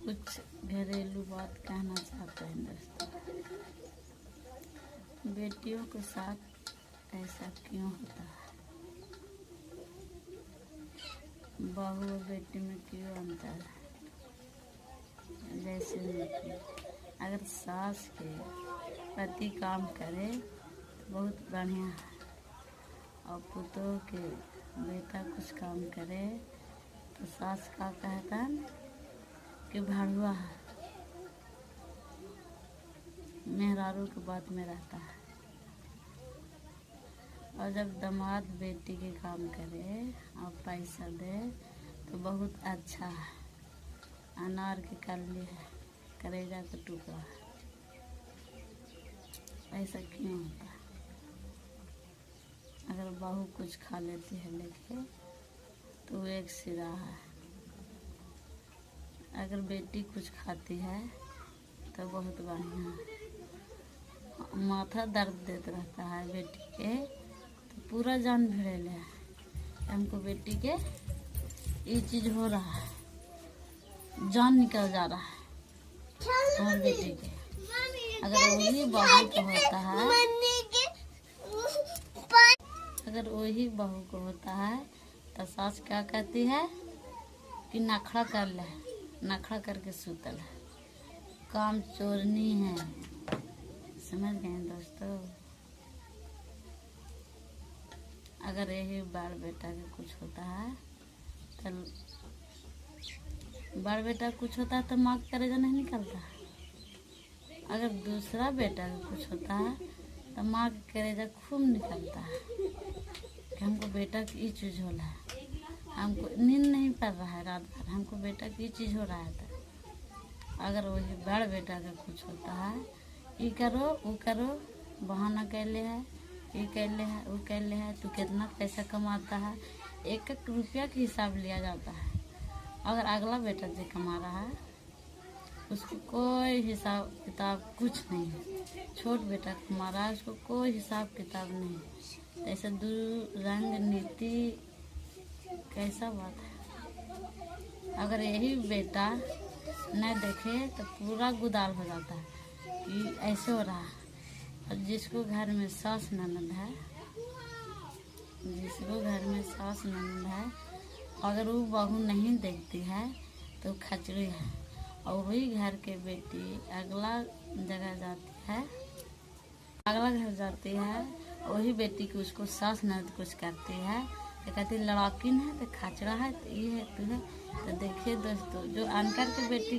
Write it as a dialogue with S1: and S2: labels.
S1: कुछ घरेलू बात कहना चाहते हैं दोस्तों। बेटियों के साथ ऐसा क्यों होता है? बहू और बेटी में क्यों अंतर है? जैसे अगर सास के पति काम करे तो बहुत बढ़िया है, और पुतोह के बेटा कुछ काम करे तो सास का कहता है कि भड़ुआ है, मेहरारू की बात में रहता है। और जब दामाद बेटी के काम करे और पैसा दे तो बहुत अच्छा है, अनार की कली है, करेजा का टुकड़ा है। ऐसा क्यों होता है? अगर बहू कुछ खा लेती है लेके तो एक सिरा है, अगर बेटी कुछ खाती है तो बहुत बढ़िया है। माथा दर्द देता रहता है बेटी के तो पूरा जान भिड़ेले है, हमको बेटी के ये चीज़ हो रहा है, जान निकल जा रहा है हमारे बेटी के। अगर वही बहू को होता है, अगर वही बहू को होता है तो सास क्या कहती है कि नखड़ा कर ले, नखड़ा करके सुतल है, काम चोरनी है। समझ गए दोस्तों? अगर यही बाल बेटा के कुछ होता है तो बाल बेटा कुछ होता है तो माँ का कलेजा नहीं निकलता। अगर दूसरा बेटा का कुछ होता है तो माँ का कलेजा खूब निकलता है कि हमको बेटा की ये चीज़ हो रहा है, हमको नींद नहीं पड़ रहा है रात भर, हमको बेटा की ये चीज़ हो रहा है। तो अगर वही बड़ बेटा का कुछ होता है, ये करो वो करो, बहाना कैले है, ये कैले है वो कैले है, तू कितना पैसा कमाता है, एक एक रुपया के हिसाब लिया जाता है। अगर अगला बेटा जो कमा रहा है उसको कोई हिसाब किताब कुछ नहीं है, छोट बेटा कमा रहा है उसको कोई हिसाब किताब नहीं। ऐसे दो रंग नीति कैसा बात है? अगर यही बेटा न देखे तो पूरा गुदाल हो जाता है कि ऐसे हो रहा है। और जिसको घर में सास ननद है, जिसको घर में सास ननद है, अगर वो बहू नहीं देखती है तो खचड़ी है। और वही घर के बेटी अगला जगह जाती है, अगला घर जाती है, वही बेटी को उसको सास ननद कुछ करती है तो कहती लड़ाकिन है तो खचड़ा है तो ये है तो है। तो देखिए दोस्तों, जो अनकर के बेटी